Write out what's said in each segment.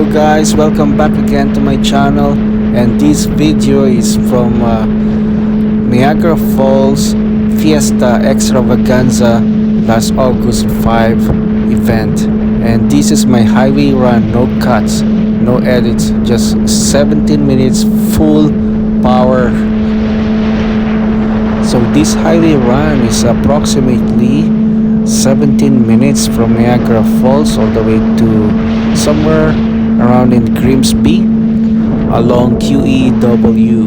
Hello guys, welcome back again to my channel, and this video is from Niagara Falls Fiesta Extravaganza last August 5 event, and this is my highway run, no cuts, no edits, just 17 minutes full power. So this highway run is approximately 17 minutes from Niagara Falls all the way to somewhere around in Grimsby along QEW.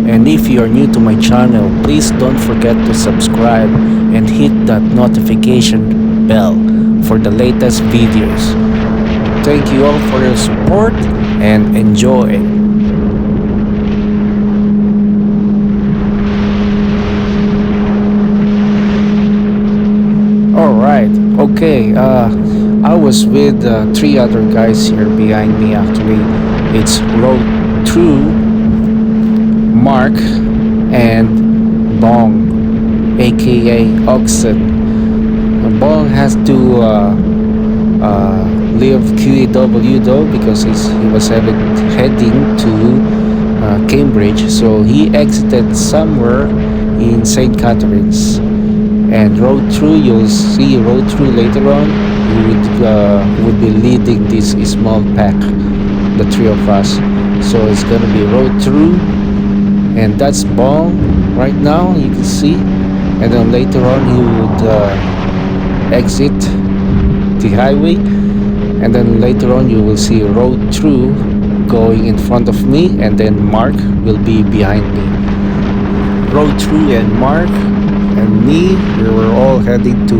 And if you are new to my channel, please don't forget to subscribe and hit that notification bell for the latest videos. Thank you all for your support and enjoy. Alright, okay, I was with three other guys here behind me actually. It's Road Through, Mark, and Bong, aka Oxen. Bong has to leave QEW though because he was heading to Cambridge, so he exited somewhere in St. Catharines. And Road Through, you'll see Road Through later on. We would be leading this small pack, the three of us. So it's gonna be Road Through, and that's Bong right now, you can see. And then later on he would exit the highway, and then later on you will see Road Through going in front of me, and then Mark will be behind me. Road Through and Mark and me, we were all heading to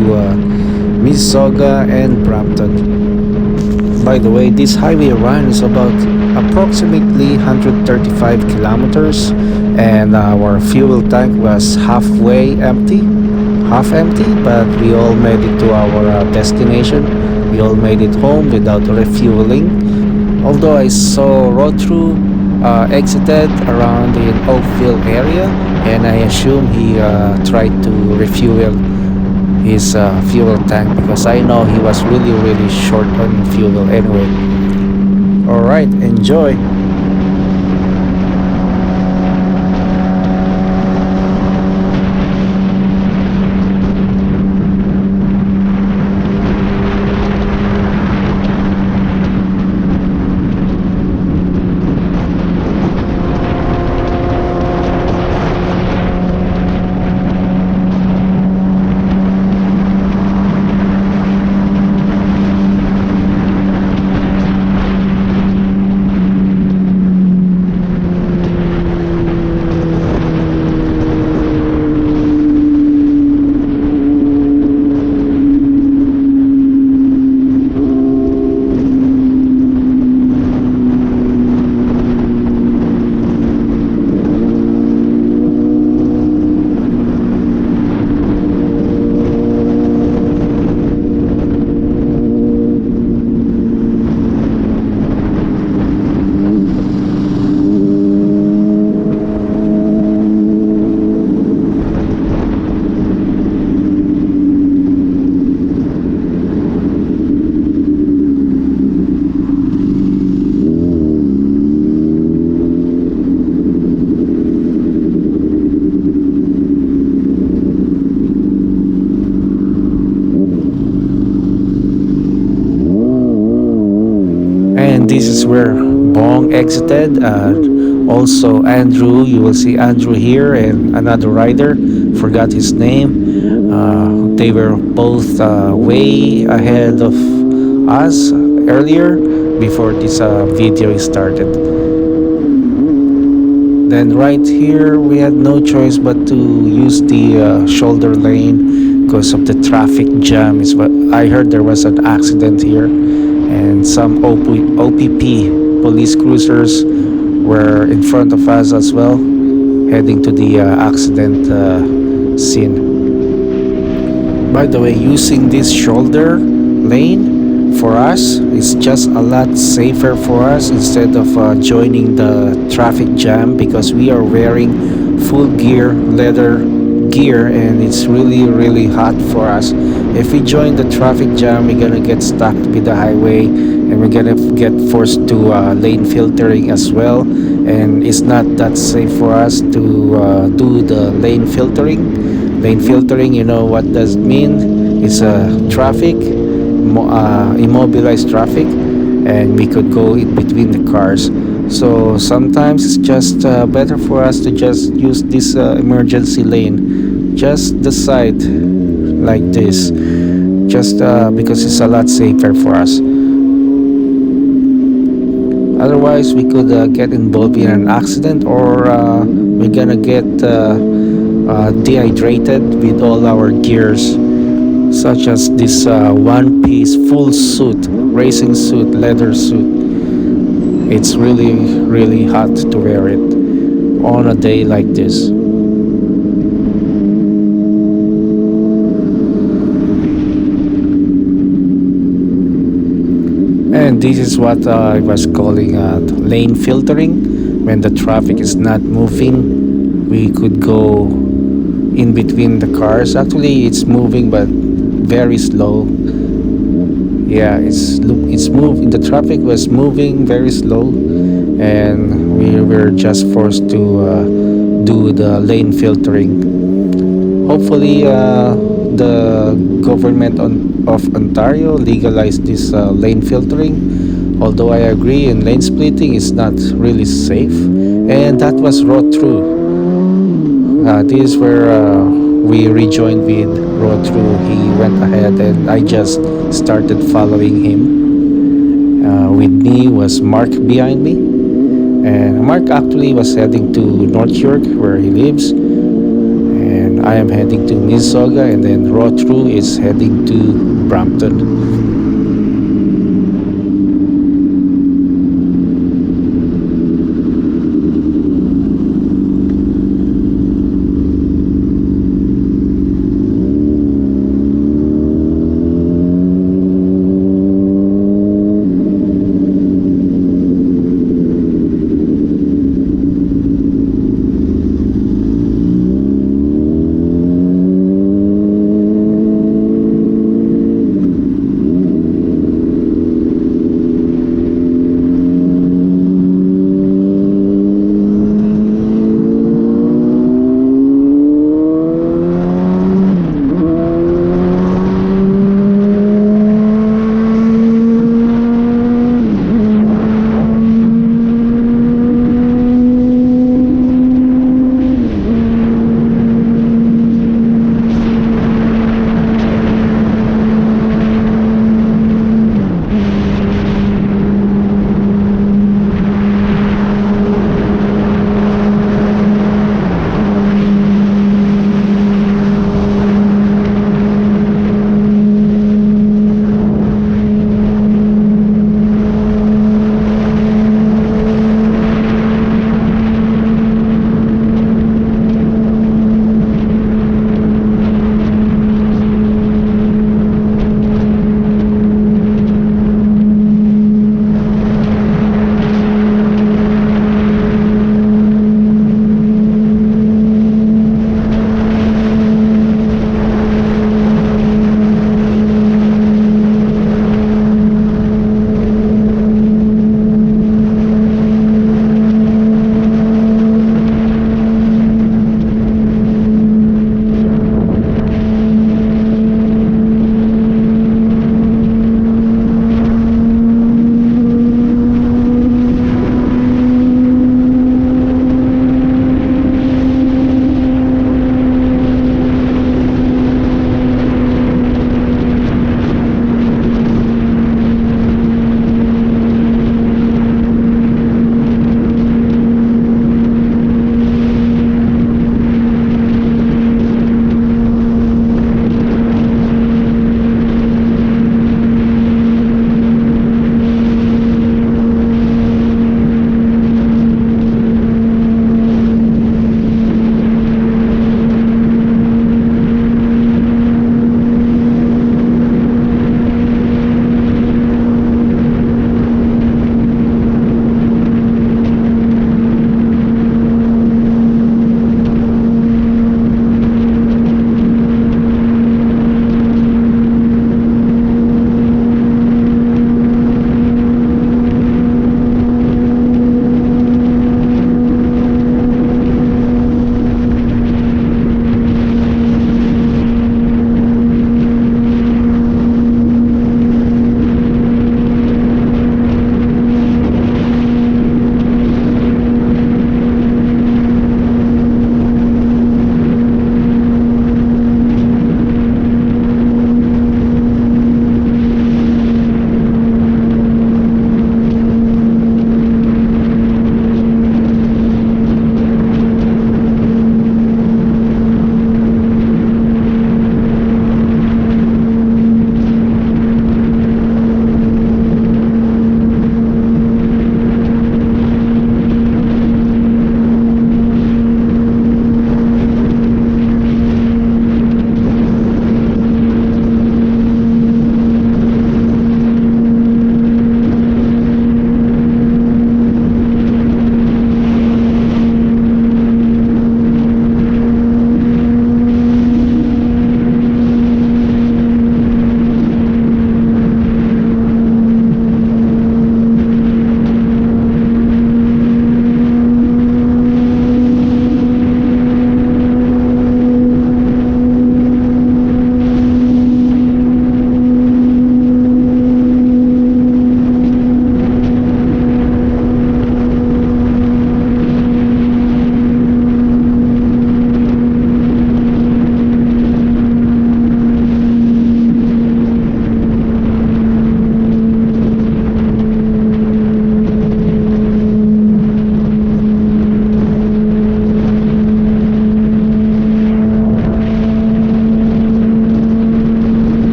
Mississauga and Brampton. By the way, this highway run is about approximately 135 kilometers, and our fuel tank was half empty, but we all made it to our destination. We all made it home without refueling. Although I saw Road Through exited around in Oakville area, and I assume he tried to refuel his fuel tank because I know he was really short on fuel anyway. Alright, enjoy. And this is where Bong exited. Also Andrew, you will see Andrew here, and another rider, forgot his name. They were both way ahead of us earlier before this video started. Then right here we had no choice but to use the shoulder lane because of the traffic jam. Is what I heard. There was an accident here, and some OPP police cruisers were in front of us as well, heading to the accident scene. By the way, using this shoulder lane for us is just a lot safer for us instead of joining the traffic jam, because we are wearing full gear leather gear, and it's really hot for us. If we join the traffic jam, we're gonna get stuck with the highway, and we're gonna get forced to lane filtering as well, and it's not that safe for us to do the lane filtering. Lane filtering, you know what does it mean? It's a traffic, immobilized traffic, and we could go in between the cars. So sometimes it's just better for us to just use this emergency lane, just the side like this, just because it's a lot safer for us. Otherwise, we could get involved in an accident, or we're gonna get dehydrated with all our gears, such as this one-piece full suit, racing suit, leather suit. It's really hot to wear it on a day like this. And this is what I was calling lane filtering. When the traffic is not moving, we could go in between the cars. Actually, it's moving, but very slow. Yeah, it's moving. The traffic was moving very slow, and we were just forced to do the lane filtering. Hopefully, the government of Ontario legalized this lane filtering. Although I agree, in lane splitting is not really safe, and that was road through. This is where we rejoined with road through. He went ahead, and I just started following him. With me was Mark behind me, and Mark actually was heading to North York, where he lives, and I am heading to Mississauga, and then road through is heading to Brampton.